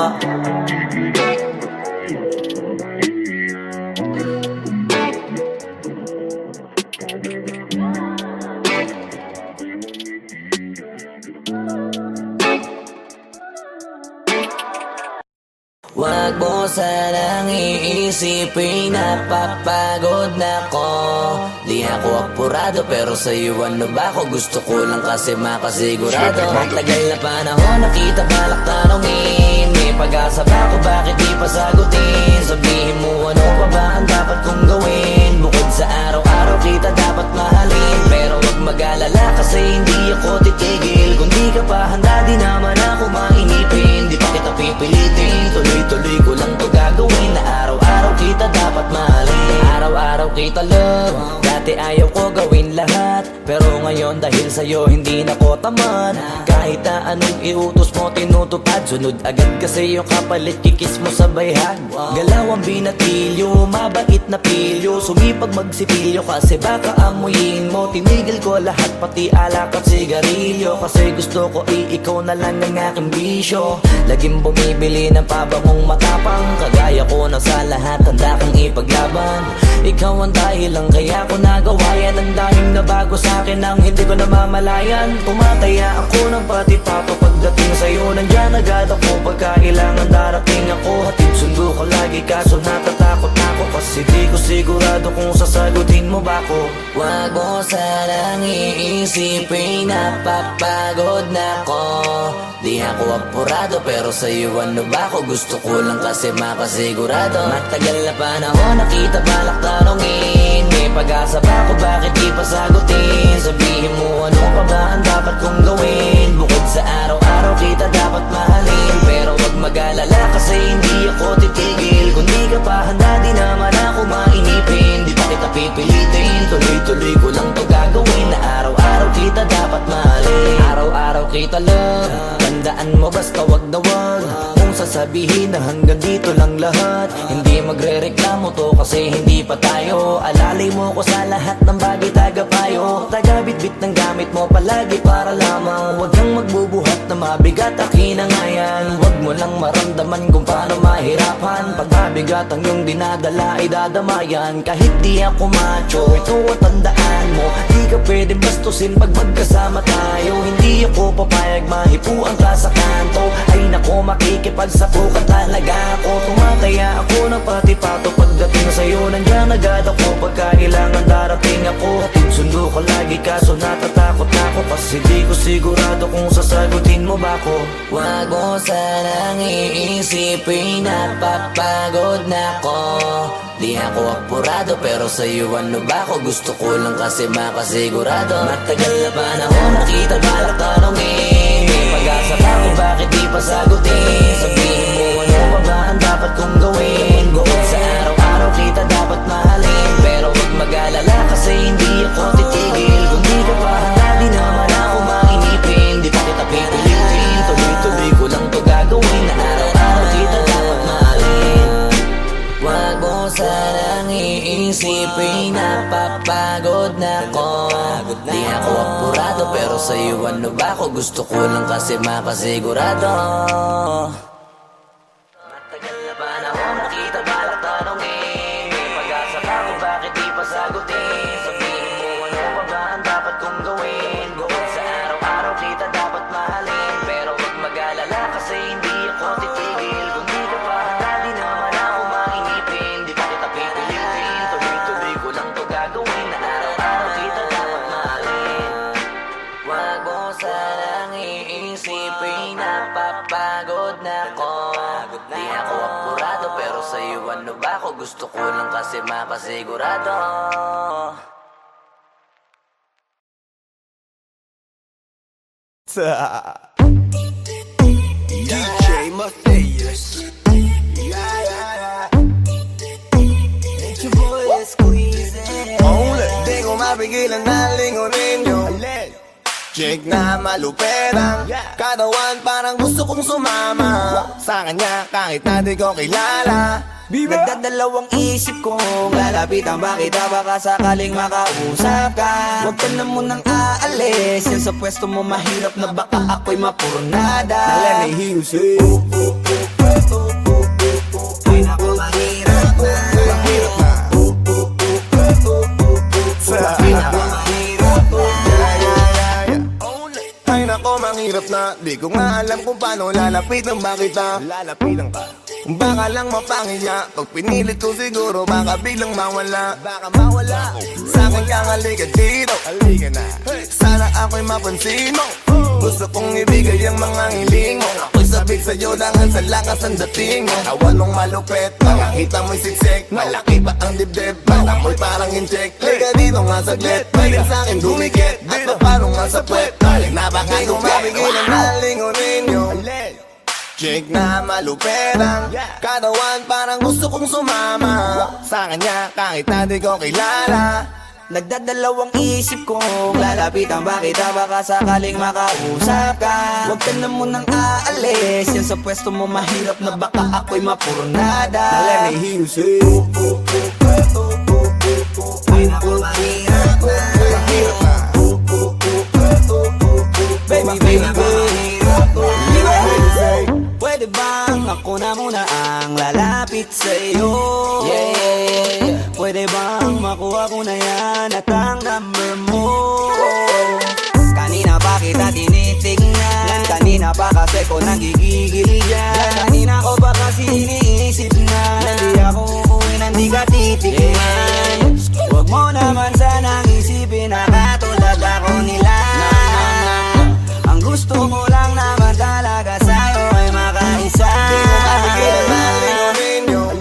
[SPEAKER 10] Wag mo sanang iisipin na papagod na ko. Di ako apurado pero sa'yo ano ba ako? Gusto ko lang kasi makasigurado. Matagal na panahon nakita balak tanongin, may pag-asa ba ako, bakit di pa sagutin? Sabihin mo ano pa ba ang dapat kong gawin? Bukod sa araw-araw kita dapat mahalin, pero wag mag-alala kasi hindi ako titigil. Kung di ka pa handa di naman ako mainipin. Di pa kita pipilitin, tuloy-tuloy ko lang to gagawin. Na araw-araw kita dapat mahalin, araw-araw kita love. Dati ayaw ko gawin lahat, pero ngayon dahil sa'yo hindi na ko tamad. Kahit na anong iutos mo tinutupad, sunod agad kasi yung kapalit kikis mo sa bayhan. Galaw ang binatilyo, mabait na pilyo, sumipag magsipilyo kasi baka amuyin mo. Tinigil ko lahat pati alak at sigarilyo, kasi gusto ko ikaw na lang ang aking bisyo. Laging bumibili ng pabangong matapang, kagaya ko na sa lahat handa kang ipaglaban. Ikaw ang dahilan kaya ko nagawa yan. Ang daming nabago sa'kin ang hindi ko namamalayan. Tumataya ako ng pati pato pagdating sa'yo, nandyan agad ako. Pagkailangan darating ako, hatid sundo ko lagi kaso natatakot ako, kasi di ko sigurado kung sasagutin mo ba ko. Wag mo sanang iisipin na papagod na ko. Di ako apurado pero sa'yo ano ba ako? Gusto ko lang kasi makasigurado. Matagal na panahon nakita balak tanongin, may pag-asa ba ako, bakit di pa sagutin? Sabihin mo ano pa ba ang dapat kong gawin? Bukod sa araw-araw kita dapat mahalin, pero wag mag-alala kasi hindi ako titigil. Kung di ka pa handa di naman ako mainipin. Di pa kita pipilitin, tuloy-tuloy ko lang to gagawin. Na araw-araw kita dapat mahalin, araw-araw kita love. Tandaan mo basta wag na wag kung sasabihin na hanggang dito lang lahat. Hindi magre-reklamo to kasi hindi pa tayo. Alalay mo ko sa lahat ng bagay, tagapayo. Taga-bitbit ng gamit mo palagi para lamang. Huwag kang magbubuhat na mabigat, akin na nga yan. Huwag mo lang maramdaman kung paano mahirapan. Pag mabigat ang iyong dinadala ay dadamayan. Kahit di ako macho, ito at tandaan mo, di ka pwedeng bastusin pag magkasama tayo. Hindi ako papayag mahipuan ka sa kanto. Ay nako, makikipagsapo ka talaga ako. Tumataya ako ng pati pato pagdating sa'yo, nandyan agad ako. Pagkailangan darating ako, hatid sundo ko lagi kaso natatakot ako, kasi di ko sigurado kung sasagutin mo ba ko. Wag mo sanang iisipin na papagod na ko. Di ako apurado pero sa'yo ano ba ako? Gusto ko lang kasi makasigurado. Matagal na panahon nakita balak tanongin, may pag-asa ba ako, bakit di pa sagutin? Sabihin mo ano pa ba ang dapat kong gawin? kasi hindi ako titigil. Kung di ka pa handa, di naman ako mainipin. Di pa kita pipilitin, tuloy-tuloy ko lang to gagawin. Na araw-araw kita dapat mahalin. Wag mo sanang iisipin, napapagod na ko. Di ako apurado, pero sa'yo ano ba ako? Gusto ko lang kasi makasigurado. Matagal na ba na ako nakita balak tanongin? May pag-asa ba kung bakit di pa sagutin? Sabihin mo ano pa ba ang dapat kong gawin? Bukod sa araw-araw kita dapat mahalin. Pero wag mag-alala kasi hindi ako titigil. Kung di ka pa handa, di naman ako mainipin. Di pa kita pipilitin, tuloy-tuloy ko lang to gagawin. Na araw-araw kita dapat mahalin. Wag mo sanang iisipin, napapagod na ko. Di ako apurado, pero sa'yo ano ba ako? Gusto ko lang kasi makasigurado.
[SPEAKER 1] DJ Matthias.
[SPEAKER 2] It's your boy, Squeezy.
[SPEAKER 1] Di ko mapigilan na lingunin yung chick na maluperang katawan, parang gusto kong sumama sa kanya kahit na di ko kilala.
[SPEAKER 2] Nagdadalawang isip kong lalapitan ba kita, baka sakaling makausap ka. Huwag ka na munang aalis, yan sa pwesto mo mahirap na baka ako'y mapurnada.
[SPEAKER 1] Let me hear you say
[SPEAKER 2] Ay naku, mahirap na.
[SPEAKER 1] mahirap na.
[SPEAKER 2] Ay naku, mahirap na.
[SPEAKER 1] Ay nako, mahirap na. Di ko nga alam kung paano lalapitan ba kita. Lalapitan ka, baka lang mapangiya. Pag pinilit ko siguro, baka biglang mawala. Baka mawala. Sa akin kang halika dito, halika na. Sana ako'y mapansin mo. Gusto kong ibigay ang mga hiling mo. Ako'y sabik sa'yo dahil sa lakas ang dating mo. Awan mong malupet, makakita mo'y siksik. Malaki pa ang dibdib, bala mo'y parang incheck. Liga dito nga saglit, pwede sa'kin dumikit. At paano nga sa puwet, napakay kong mapigilan na lingunin yung chick na maluperang katawan, parang gusto kong sumama sa kanya kahit na di ko kilala.
[SPEAKER 2] Nagdadalawang isip kong lalapitan ba kita, baka sakaling makausap ka. Huwag ka na munang aalis, yan sa pwesto mo mahirap na baka ako'y mapurnada.
[SPEAKER 1] Let me hear you say
[SPEAKER 2] Ay naku, mahirap na.
[SPEAKER 1] mahirap na.
[SPEAKER 2] Baby, baby, mahirap na. Pwede bang ako na muna ang lalapit sa'yo? Yeah. Pwede bang makuha ko na yan at ang number mo? Kanina pa kita tinitignan, kanina pa kasi ko nagigigil dyan. Kanina ko pa kasi iniisip na hindi ako uuwi nang di ka titignan. Huwag mo naman sanang isipin na katulad ako nila. Ang gusto ko lang naman talaga sa'yo ay makaisa.
[SPEAKER 1] Di ko mapigilan na lingunin yung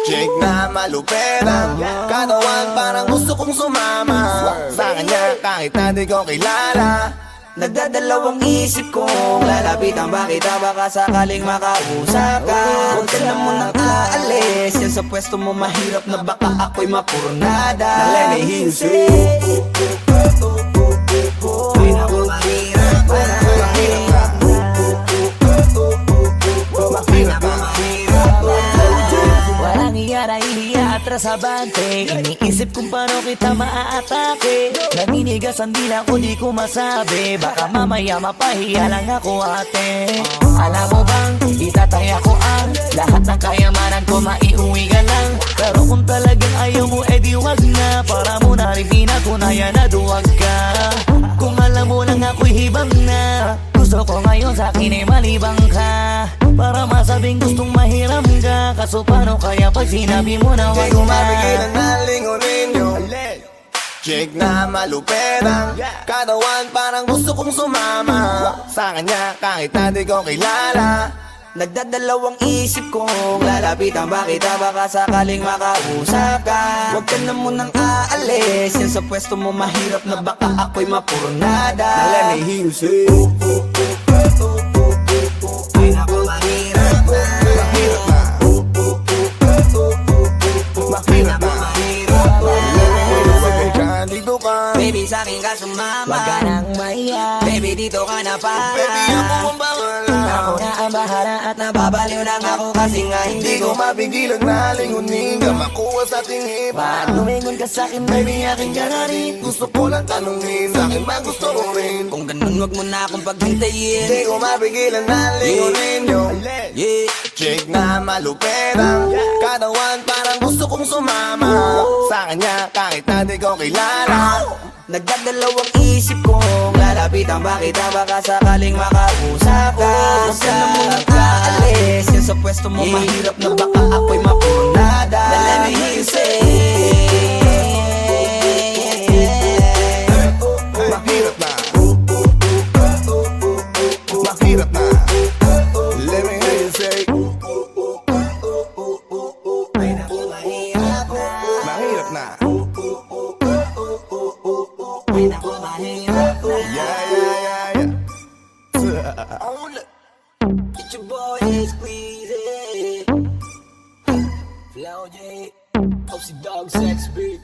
[SPEAKER 1] chick na maluperang katawan, parang gusto kong sumama sa kanya kahit na di ko kilala.
[SPEAKER 2] Nagdadalawang isip kong lalapitan ba kita, baka sakaling makausap ka. Huwag ka na munang aalis, yan sa pwesto mo mahirap na baka ako'y mapurnada.
[SPEAKER 1] Let me hear you say
[SPEAKER 2] Ay naku, mahirap na.
[SPEAKER 1] mahirap na. Mahirap na.
[SPEAKER 10] Walang iyara, ihiya atras sa bante. Iniisip kung paano kita maaatake. Naninigas ang dila ko, di ko masabi. Baka mamaya mapahiya lang ako ate. Alam mo bang, itataya ko ang lahat ng kayamanan ko, maiuwi ka lang. Pero kung talagang ayaw mo, edi wag na. Para mo na rin pinatunayan na duwag ka. Kung alam mo lang ako'y hibang na. Gusto ko ngayon sa akin ay malibang ka. Para masabing gustong mahiram ka. Kaso paano kaya pag sinabi mo na
[SPEAKER 1] Di
[SPEAKER 10] wag
[SPEAKER 1] ko
[SPEAKER 10] na?
[SPEAKER 1] mapigilan na lingunin yung chick na maluperang katawan, parang gusto kong sumama sa kanya kahit na di ko kilala.
[SPEAKER 2] Nagdadalawang isip kong lalapitan ba kita, baka sakaling makausap ka. Huwag ka na munang aalis, yan sa pwesto mo mahirap na baka ako'y mapurnada.
[SPEAKER 1] Let me hear you say
[SPEAKER 2] Ay naku, mahirap na.
[SPEAKER 1] mahirap na. Mahirap na.
[SPEAKER 2] Mahirap na. Di sa'kin ka sumama.
[SPEAKER 10] Wag ka nang maya,
[SPEAKER 2] Baby, dito ka na para.
[SPEAKER 1] Baby, ako ang bahala.
[SPEAKER 10] ako na ang bahala at
[SPEAKER 2] Nababaliw lang ako kasi nga
[SPEAKER 1] Hindi ko mapigilan na lingunin ka makuha sa tingin.
[SPEAKER 10] Pag lumingon ka sa'kin,
[SPEAKER 1] Baby, akin ka na rin. Gusto ko lang tanungin, sa'kin ba gusto mo rin?
[SPEAKER 2] Kung ganun, wag mo na akong paghintayin.
[SPEAKER 1] Hindi ko mapigilan na lingunin yung
[SPEAKER 2] Yeah.
[SPEAKER 1] chick na malupit ang katawan. Parang gusto kong sumama sa kanya kahit na di ko kilala.
[SPEAKER 2] Nagdadalawang isip kong lalapitan ba kita, baka sakaling makausap ka. Huwag ka na muna kaalis, yan sa pwesto mo mahirap na baka ako'y mapunada. Then let me hear you say
[SPEAKER 1] Mahirap na, mahirap na. Let me hear you say mahirap na. Yeah, yeah, yeah, yeah.
[SPEAKER 2] Get your boy squeeze. Flow J, Popsy Dog Sex Beat.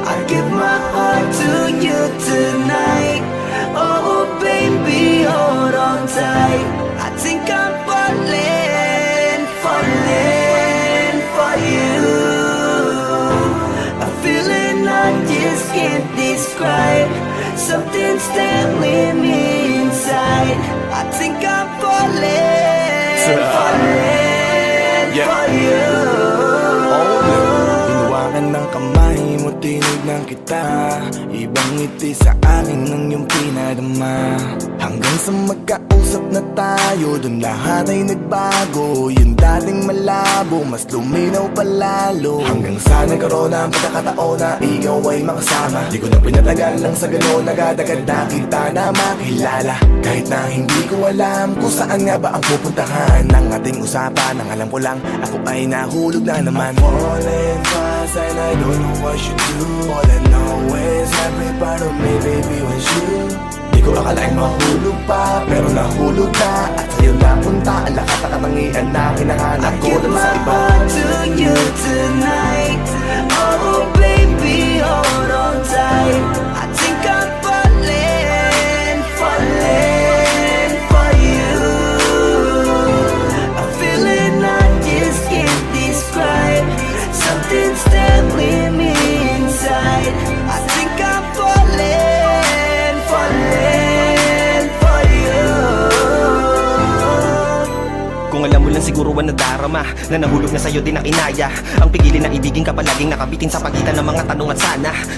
[SPEAKER 10] I give my heart to you tonight. Oh baby, hold on tight. I think I'm falling for you. A feeling I just can't describe. Something's telling me inside. I think I'm falling for you.
[SPEAKER 1] Hinawakan ng kamay mo, tinignan kita. Ibang ngiti sa akin ng iyong pinadama. Hanggang sa magkausap na tayo, dun lahat ay nagbago. Yung dating malabo, mas luminaw palalo. Hanggang sa nagkaroon ang pagkakataon na ikaw ay makasama. Di ko na pinatagal lang sa gano'n, nagadagad na kita na makilala. Kahit na hindi ko alam kung saan nga ba ang pupuntahan ng ating usapan. Ang alam ko lang, ako ay nahulog na naman. Falling fast and I don't know what you do. All I know is every part of me, baby, was you. Di ko akalaing mahulog pa, pero nahulog na. At sa'yo napunta ang lahat ng katangian na kinahanap ko dun sa iba.
[SPEAKER 10] To you tonight. Oh baby, hold on tight. I think I'm falling for you. A feeling I just can't describe. Something's telling me inside. I think I'm falling for you.
[SPEAKER 4] Kung alam mo lang siguro ang nadarama na nahulog na sa'yo din ang inaya. Ang pigilin na ibigin ka palaging nakabitin sa pagitan ng mga tanong at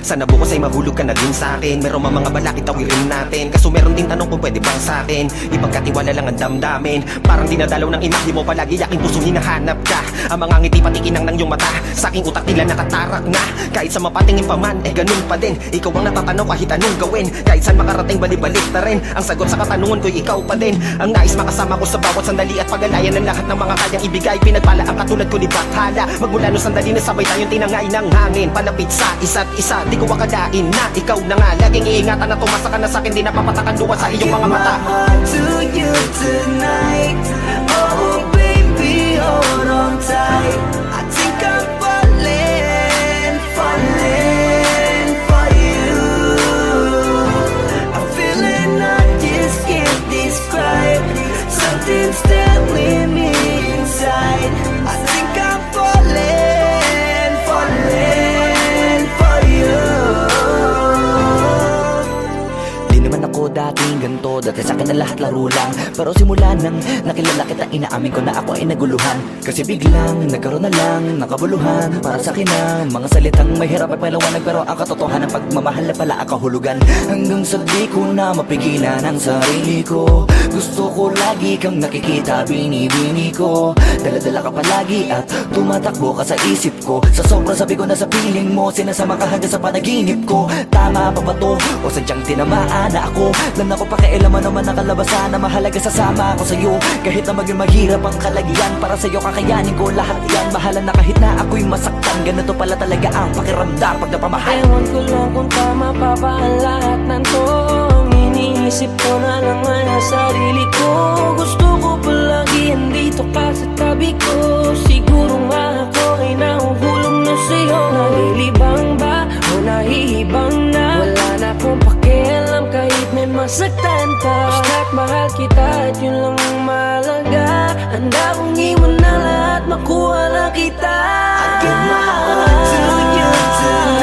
[SPEAKER 4] sana bukas ay mahulog ka na din sa'kin. Meron mga balakid tawirin natin, kaso meron din tanong kung pwede bang sa'kin ipagkatiwala lang ang damdamin. Parang dinadalaw ng imahe mo, palagi aking puso hinahanap ka. Ang mga ngiti patikinang ng iyong mata, sa aking utak nila nakatarak na. Kahit sa mapatingin pa man, ganun pa din. Ikaw ang natatanaw kahit anong gawin. Kahit saan makarating balibalik na rin. Ang sagot sa katanungan ko'y ikaw pa din. Ang nais makasama ko sa bawat sandali at pag-alayan ng lahat ng mga kayang ibigay. Pinagpala ang katulad ko ni Bathala. Magmula nung sandali na sabay tayong tinangay ng hangin. Palapit sa isa't isa, di ko akalain na ikaw na nga. Laging iingatan na tumasa ka na sa'kin, di napapatakan luwa sa iyong mga mata.
[SPEAKER 10] To you tonight. Oh baby, hold on tight. I think I'm falling for you. A feeling I just can't describe. Something's telling me inside. I think I'm falling for you. Di naman ako dating ganito, dati sa'kin na lahat laro lang. Pero simula nang nakilala kita, inaamin ko na ako ay naguluhan. Kasi biglang nagkaroon na lang nakabuluhan. Para sa'kin ang mga salitang mahirap ay palawanag, pero ang katotohanan pagmamahal na pala ang kahulugan. Hanggang sa di ko na mapigilan ang sarili ko. Gusto ko lagi kang nakikita, binibini ko. Dala-dala ka palagi at tumatakbo ka sa isip ko. Sa sobrang sabi ko na sa piling mo, sinasama ka hanggang sa panaginip ko. Tama pa ba bato o sadyang tinamaan na ako. Lang ako pakialaman naman ang kalabasan na mahalaga sasama ako sa'yo. Kahit na maging mahirap ang kalagyan, para sa'yo kakayanin ko lahat yan. Mahalan na kahit na ako'y masaktan, ganito pala talaga ang pakiramdam pag napamahal.
[SPEAKER 2] Ewan ko lang kung tama pa ba ang lahat ng to. Ang iniisip ko na lang ay ang sarili ko. Gusto ko palagi andito ka sa tabi ko. Siguro nga ako ay nahuhulog na sa'yo. Nalilibang ba o nahihibang na? Wala na akong pakialam kahit may masaktan ka. Basta't mahal kita at yun lang ang mahalaga. Handa kong iwan na lahat, makuha lang kita.
[SPEAKER 10] I give my heart to you tonight.